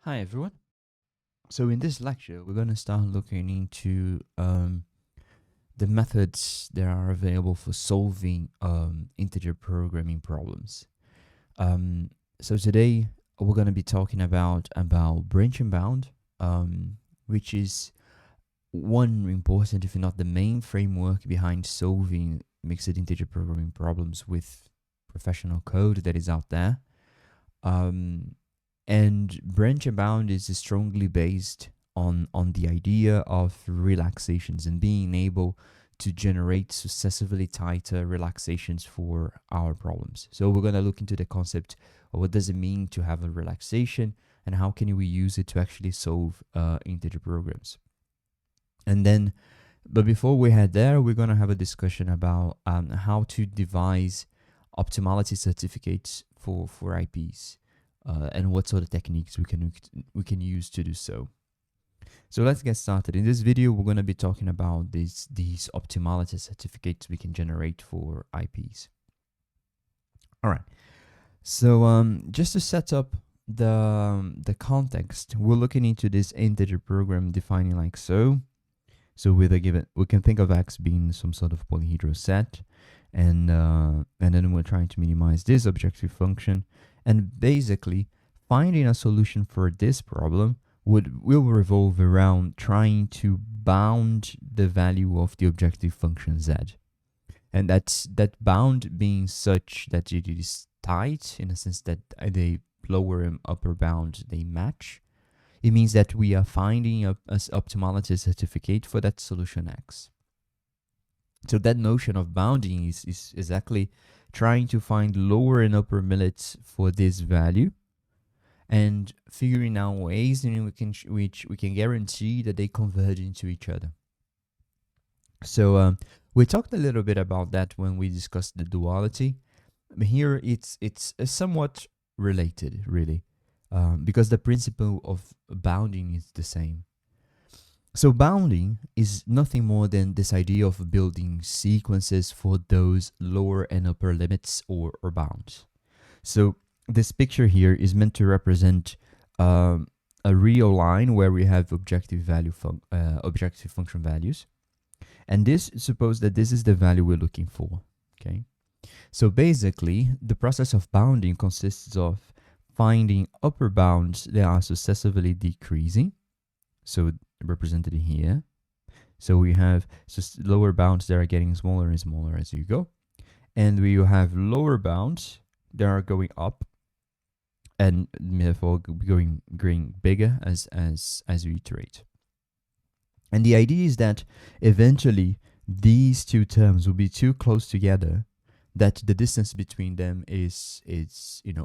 Hi everyone. So in this lecture, we're going to start looking into the methods that are available for solving integer programming problems. So today we're going to be talking about branch and bound, which is one important, if not the main framework behind solving mixed integer programming problems with professional code that is out there. And branch and bound is strongly based on the idea of relaxations and being able to generate successively tighter relaxations for our problems. So we're going to look into the concept of what does it mean to have a relaxation and how can we use it to actually solve integer programs. And then, but before we head there, we're going to have a discussion about how to devise optimality certificates for IPs. And what sort of techniques we can use to do so. So let's get started. In this video, we're going to be talking about these optimality certificates we can generate for IPs. All right. So just to set up the context, we're looking into this integer program defining like so. So with a given, we can think of X being some sort of polyhedral set, and then we're trying to minimize this objective function. And basically, finding a solution for this problem will revolve around trying to bound the value of the objective function z. And that bound being such that it is tight, in a sense that the lower and upper bound, they match. It means that we are finding an optimality certificate for that solution X. So that notion of bounding is exactly trying to find lower and upper limits for this value and figuring out ways in which we can guarantee that they converge into each other. So we talked a little bit about that when we discussed the duality. Here it's somewhat related, really, because the principle of bounding is the same. So bounding is nothing more than this idea of building sequences for those lower and upper limits or bounds. So this picture here is meant to represent a real line where we have objective function values. And suppose that this is the value we're looking for, okay? So basically, the process of bounding consists of finding upper bounds that are successively decreasing. So represented here. So we have lower bounds that are getting smaller and smaller as you go. And we have lower bounds that are going up and therefore going bigger as we iterate. And the idea is that eventually these two terms will be too close together that the distance between them is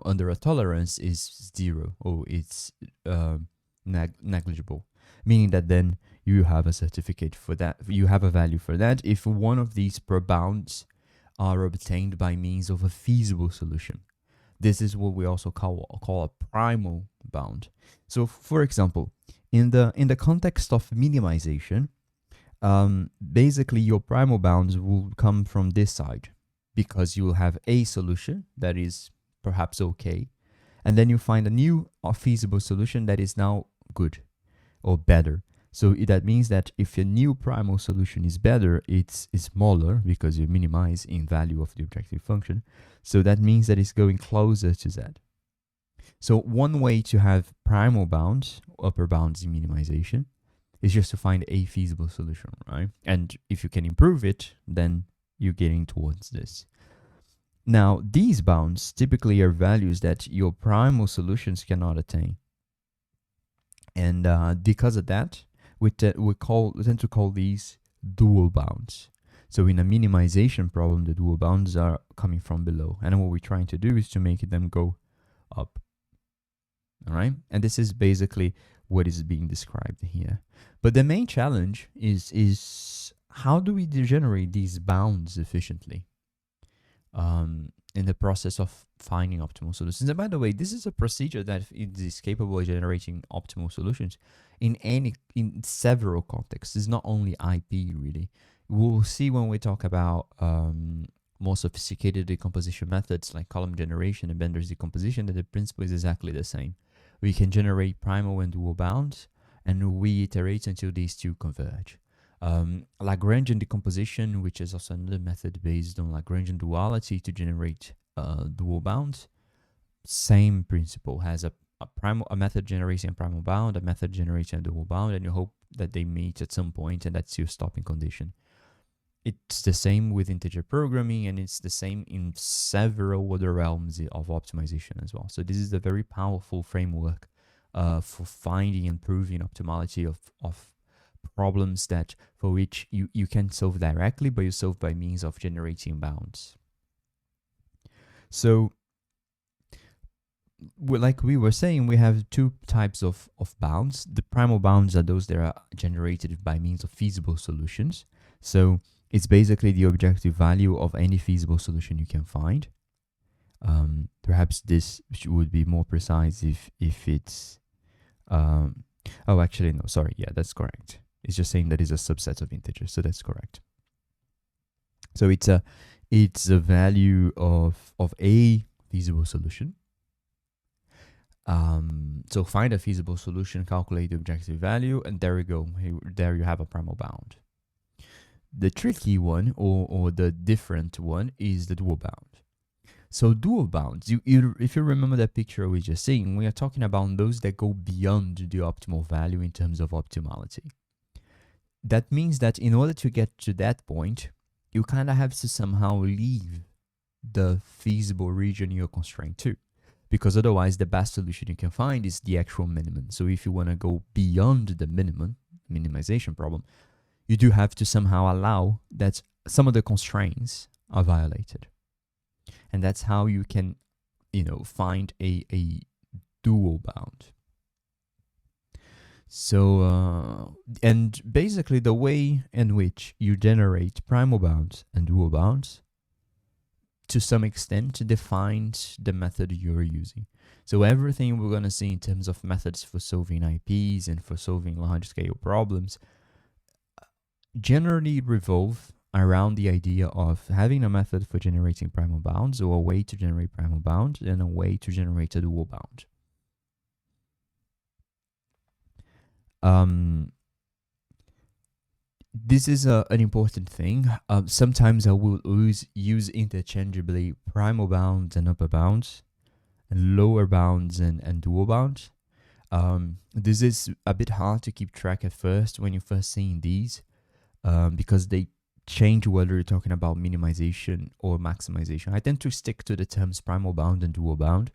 under a tolerance is zero, or it's negligible. Meaning that then you have a certificate for that, you have a value for that if one of these per bounds are obtained by means of a feasible solution. This is what we also call a primal bound. So for example, in the context of minimization, basically your primal bounds will come from this side because you will have a solution that is perhaps okay, and then you find a new feasible solution that is now good or better. So that means that if a new primal solution is better, it's smaller because you minimize in value of the objective function. So that means that it's going closer to z. So one way to have primal bounds, upper bounds in minimization, is just to find a feasible solution, right? And if you can improve it, then you're getting towards this. Now, these bounds typically are values that your primal solutions cannot attain. And because of that, we tend to call these dual bounds. So in a minimization problem, the dual bounds are coming from below. And what we're trying to do is to make them go up. All right? And this is basically what is being described here. But the main challenge is how do we generate these bounds efficiently in the process of finding optimal solutions? And by the way, this is a procedure that is capable of generating optimal solutions in several contexts. It's not only IP, really. We'll see when we talk about more sophisticated decomposition methods like column generation and Bender's decomposition that the principle is exactly the same. we can generate primal and dual bounds, and we iterate until these two converge. Lagrangian decomposition, which is also another method based on Lagrangian duality to generate dual bounds. Same principle, has a method generating a primal bound, a method generating a dual bound, and you hope that they meet at some point, and that's your stopping condition. It's the same with integer programming, and it's the same in several other realms of optimization as well. So this is a very powerful framework for finding and proving optimality of problems that for which you can solve directly, but you solve by means of generating bounds. So like we were saying, we have two types of bounds. The primal bounds are those that are generated by means of feasible solutions. So it's basically the objective value of any feasible solution you can find. Perhaps this would be more precise if it's oh, actually no, sorry, yeah, that's correct. It's just saying that it's a subset of integers, so that's correct. So it's a value of a feasible solution. So find a feasible solution, calculate the objective value, and there we go. There you have a primal bound. The tricky one, or the different one, is the dual bound. So dual bounds, if you remember that picture we just seen, we are talking about those that go beyond the optimal value in terms of optimality. That means that in order to get to that point, you kind of have to somehow leave the feasible region you're constrained to, because otherwise the best solution you can find is the actual minimum. So if you want to go beyond the minimization problem, you do have to somehow allow that some of the constraints are violated. And that's how you can, find a dual bound. So, and basically the way in which you generate primal bounds and dual bounds, to some extent, defines the method you're using. So everything we're going to see in terms of methods for solving IPs and for solving large-scale problems generally revolve around the idea of having a method for generating primal bounds, or a way to generate primal bounds, and a way to generate a dual bound. This is an important thing. Sometimes I will use interchangeably primal bounds and upper bounds, and lower bounds and dual bounds. This is a bit hard to keep track at first when you're first seeing these, because they change whether you're talking about minimization or maximization. I tend to stick to the terms primal bound and dual bound.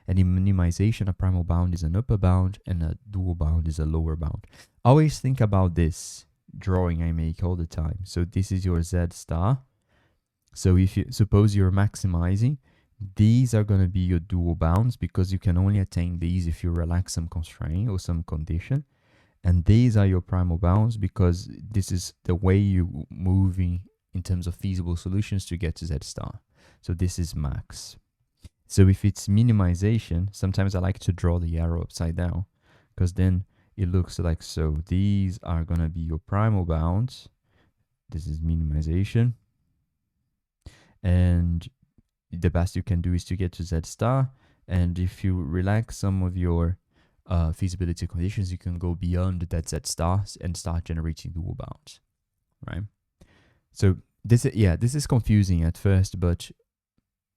And in minimization, a primal bound is an upper bound and a dual bound is a lower bound. Always think about this drawing I make all the time. So this is your Z star. So if you suppose you're maximizing, these are going to be your dual bounds, because you can only attain these if you relax some constraint or some condition. And these are your primal bounds, because this is the way you're moving in terms of feasible solutions to get to Z star. So this is max. So if it's minimization, sometimes I like to draw the arrow upside down, because then it looks like so. These are going to be your primal bounds. This is minimization. And the best you can do is to get to Z star. And if you relax some of your feasibility conditions, you can go beyond that Z star and start generating dual bounds, right? So this is confusing at first, but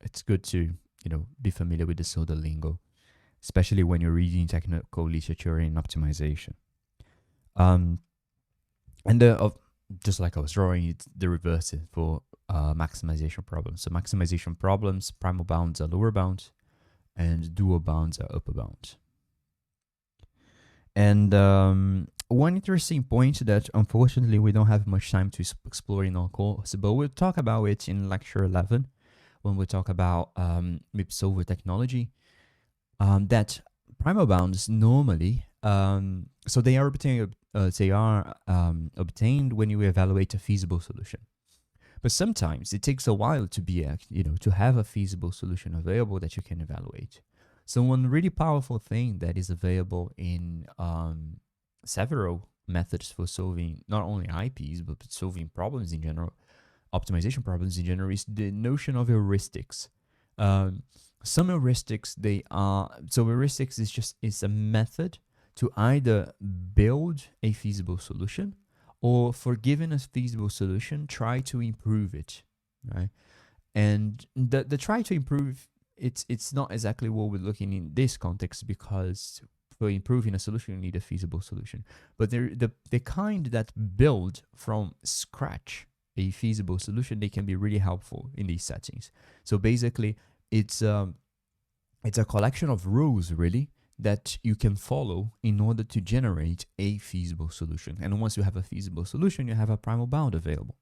it's good to be familiar with the sort of lingo, especially when you're reading technical literature in optimization. And just like I was drawing, it's the reverse for maximization problems. So maximization problems, primal bounds are lower bounds, and dual bounds are upper bounds. And one interesting point that unfortunately we don't have much time to explore in our course, but we'll talk about it in lecture 11 when we talk about MIP solver technology, that primal bounds normally, so they are obtained when you evaluate a feasible solution. But sometimes it takes a while to be, to have a feasible solution available that you can evaluate. So one really powerful thing that is available in several methods for solving not only IPs, but solving problems in general, optimization problems in general, is the notion of heuristics. Um, some heuristics, they are, so heuristics is a method to either build a feasible solution, or for given a feasible solution, try to improve it, right? And the try to improve, it's not exactly what we're looking in this context, because for improving a solution you need a feasible solution. But the kind that build from scratch a feasible solution, they can be really helpful in these settings. So basically, it's a collection of rules, really, that you can follow in order to generate a feasible solution. And once you have a feasible solution, you have a primal bound available.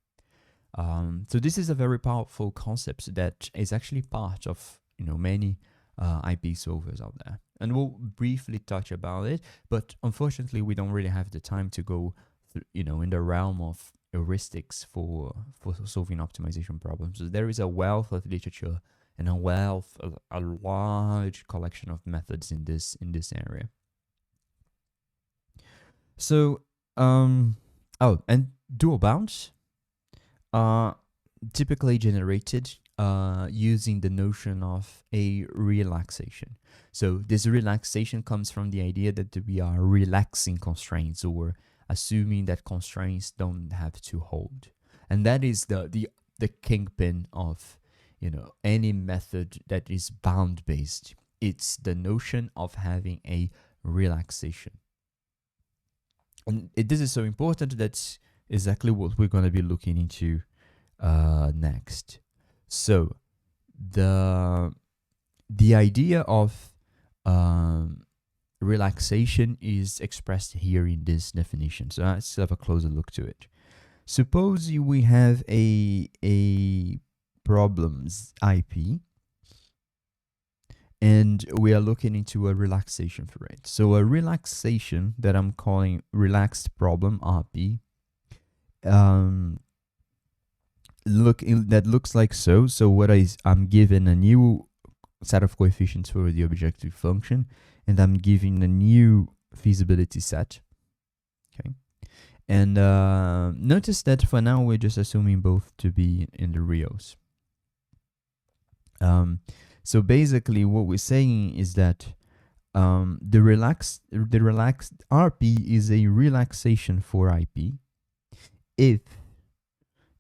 So this is a very powerful concept that is actually part of many IP solvers out there, and we'll briefly touch about it. But unfortunately, we don't really have the time to go in the realm of heuristics for solving optimization problems. So there is a wealth of literature and a large collection of methods in this area. So and dual bounds are typically generated using the notion of a relaxation. So this relaxation comes from the idea that we are relaxing constraints, or assuming that constraints don't have to hold. And that is the kingpin of any method that is bound based. It's the notion of having a relaxation. And this is so important, that's exactly what we're going to be looking into next. So the idea of relaxation is expressed here in this definition. So let's have a closer look to it. Suppose we have a problems IP, and we are looking into a relaxation for it. So a relaxation that I'm calling relaxed problem RP that looks like so. So what I'm given a new set of coefficients for the objective function, and I'm giving a new feasibility set. Okay, and notice that for now we're just assuming both to be in the reals. So basically, what we're saying is that the relaxed RP is a relaxation for IP if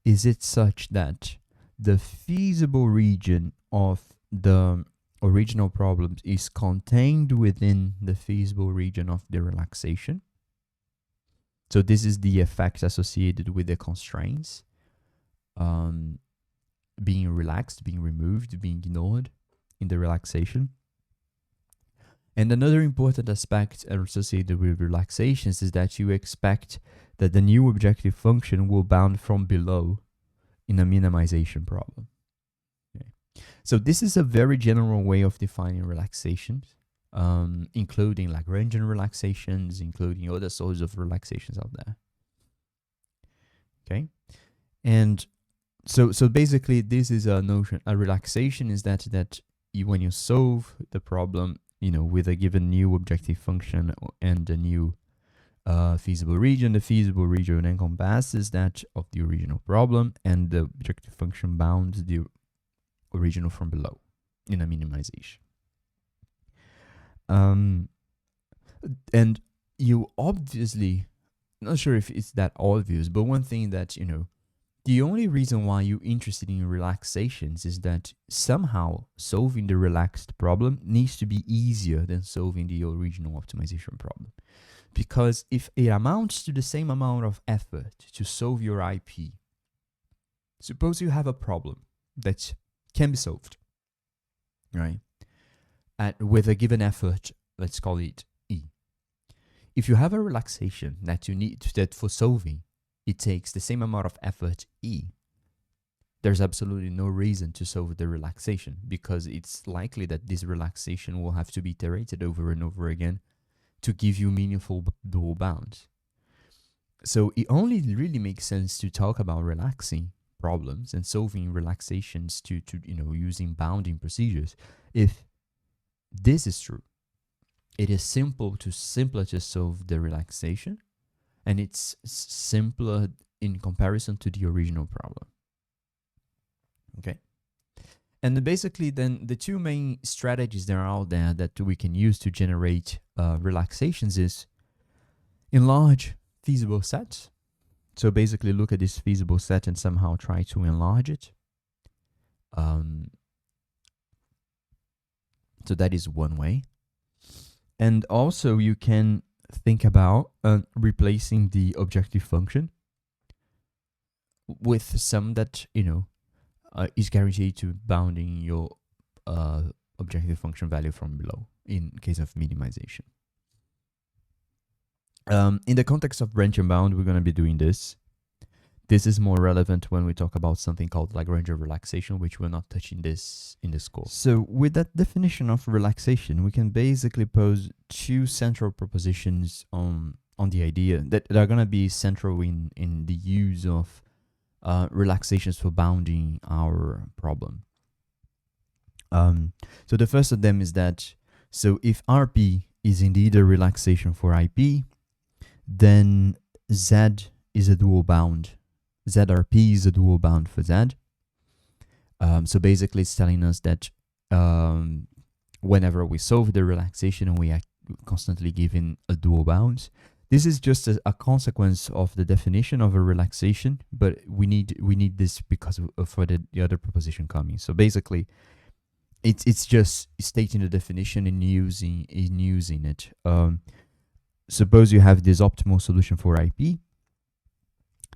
is it such that the feasible region of the original problems is contained within the feasible region of the relaxation. So this is the effect associated with the constraints being relaxed, being removed, being ignored in the relaxation. And another important aspect associated with relaxations is that you expect that the new objective function will bound from below in a minimization problem. Okay. So this is a very general way of defining relaxations, including Lagrangian relaxations, including other sorts of relaxations out there. Okay, and so basically, this is a notion. A relaxation is that when you solve the problem, with a given new objective function and a new feasible region, the feasible region encompasses that of the original problem, and the objective function bounds the original from below in a minimization. And you obviously, not sure if it's that obvious, but one thing that the only reason why you're interested in relaxations is that somehow solving the relaxed problem needs to be easier than solving the original optimization problem. Because if it amounts to the same amount of effort to solve your IP, suppose you have a problem that can be solved, right? With a given effort, let's call it E. If you have a relaxation that for solving, it takes the same amount of effort E, there's absolutely no reason to solve the relaxation, because it's likely that this relaxation will have to be iterated over and over again to give you meaningful dual bounds. So it only really makes sense to talk about relaxing problems and solving relaxations to using bounding procedures if this is true. It is simpler to solve the relaxation, and it's simpler in comparison to the original problem. Okay? And basically, then the two main strategies that are out there that we can use to generate relaxations is enlarge feasible sets. So basically, look at this feasible set and somehow try to enlarge it. So that is one way. And also, you can think about replacing the objective function with some that, is guaranteed to bounding your objective function value from below in case of minimization. In the context of branch and bound, we're going to be doing this. This is more relevant when we talk about something called Lagrangian relaxation, which we're not touching this in this course. So with that definition of relaxation, we can basically pose two central propositions on the idea that are going to be central in the use of relaxations for bounding our problem. So the first of them is that, so if RP is indeed a relaxation for IP, then Z is a dual bound. ZRP is a dual bound for Z. So basically it's telling us that whenever we solve the relaxation and we are constantly given a dual bound, this is just a consequence of the definition of a relaxation, but we need this because for the other proposition coming. So basically it's just stating the definition and using it. Suppose you have this optimal solution for IP.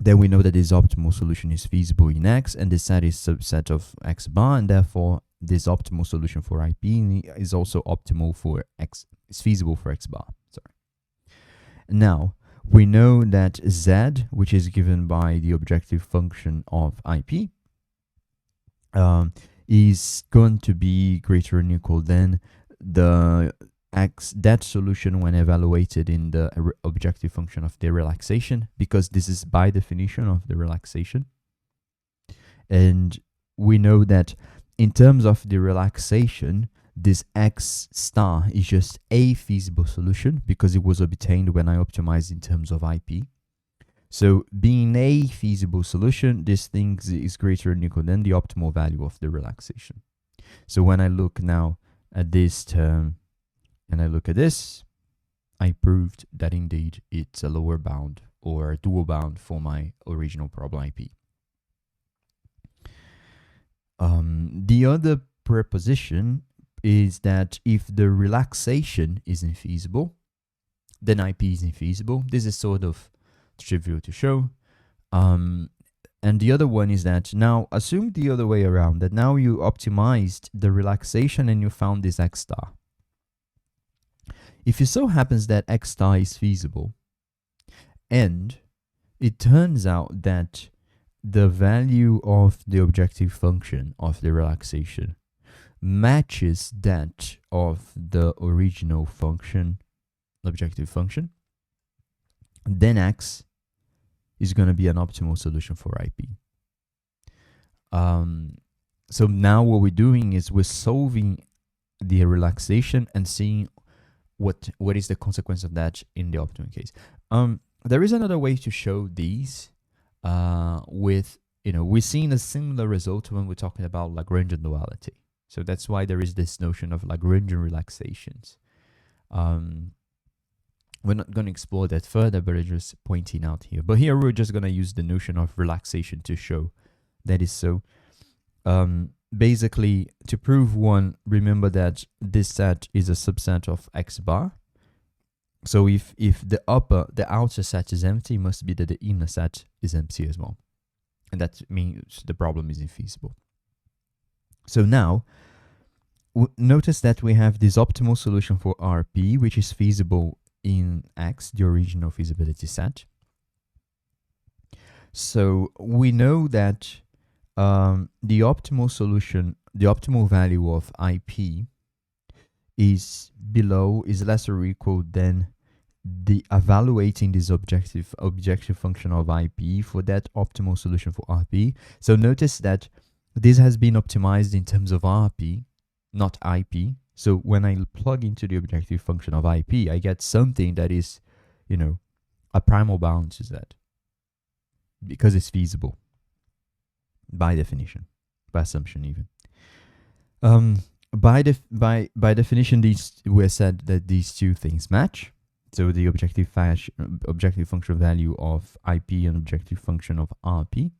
Then we know that this optimal solution is feasible in X, and this set is subset of X bar, and therefore this optimal solution for IP is also optimal for X, is feasible for X bar. Sorry. Now, we know that Z, which is given by the objective function of IP, is going to be greater than or equal than the that solution when evaluated in the objective function of the relaxation, because this is by definition of the relaxation. And we know that in terms of the relaxation, this X star is just a feasible solution because it was obtained when I optimized in terms of IP. So being a feasible solution, this thing is greater than or equal than the optimal value of the relaxation. So when I look now at this term, and I look at this, I proved that indeed it's a lower bound or a dual bound for my original problem IP. The other proposition is that if the relaxation is infeasible, then IP is infeasible. This is sort of trivial to show. And the other one is that now assume the other way around, that now you optimized the relaxation and you found this X star. If it so happens that X star is feasible, and it turns out that the value of the objective function of the relaxation matches that of the original function, objective function, then X is going to be an optimal solution for IP. So now what we're doing is we're solving the relaxation and seeing what is the consequence of that in the optimum case. There is another way to show these with, we're seeing a similar result when we're talking about Lagrangian duality. So that's why there is this notion of Lagrangian relaxations. We're not going to explore that further, but I'm just pointing out here. But here we're just going to use the notion of relaxation to show that is so. Basically, to prove one, remember that this set is a subset of X bar. So if the outer set is empty, it must be that the inner set is empty as well. And that means the problem is infeasible. So now, notice that we have this optimal solution for RP, which is feasible in X, the original feasibility set. So we know that the optimal solution, the optimal value of IP is less or equal than the evaluating this objective function of IP for that optimal solution for RP. So notice that this has been optimized in terms of RP, not IP. So when I plug into the objective function of IP, I get something that is, a primal bound to that, because it's feasible by definition, by assumption even. By definition, these we said that these two things match. So the objective function value of IP and objective function of RP,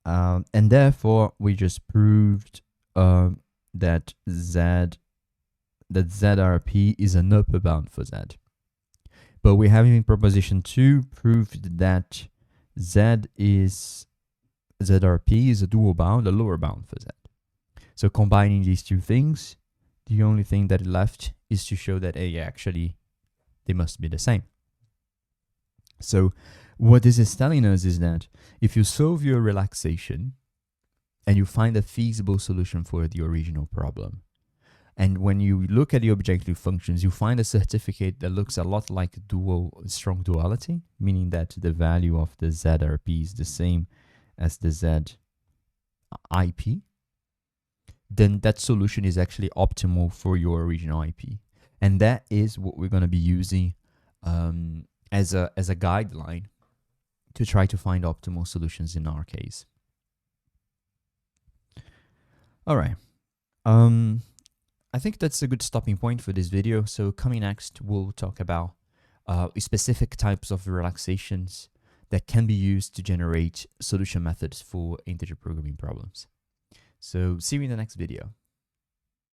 and therefore we just proved that ZRP is an upper bound for Z. But we have in proposition 2 proved that ZRP is a dual bound, a lower bound for Z. So combining these two things, the only thing that is left is to show that actually they must be the same. So what this is telling us is that if you solve your relaxation and you find a feasible solution for the original problem, and when you look at the objective functions, you find a certificate that looks a lot like strong duality, meaning that the value of the ZRP is the same as the ZIP, then that solution is actually optimal for your original IP. And that is what we're going to be using as a guideline to try to find optimal solutions in our case. All right. I think that's a good stopping point for this video. So coming next, we'll talk about specific types of relaxations that can be used to generate solution methods for integer programming problems. So see you in the next video.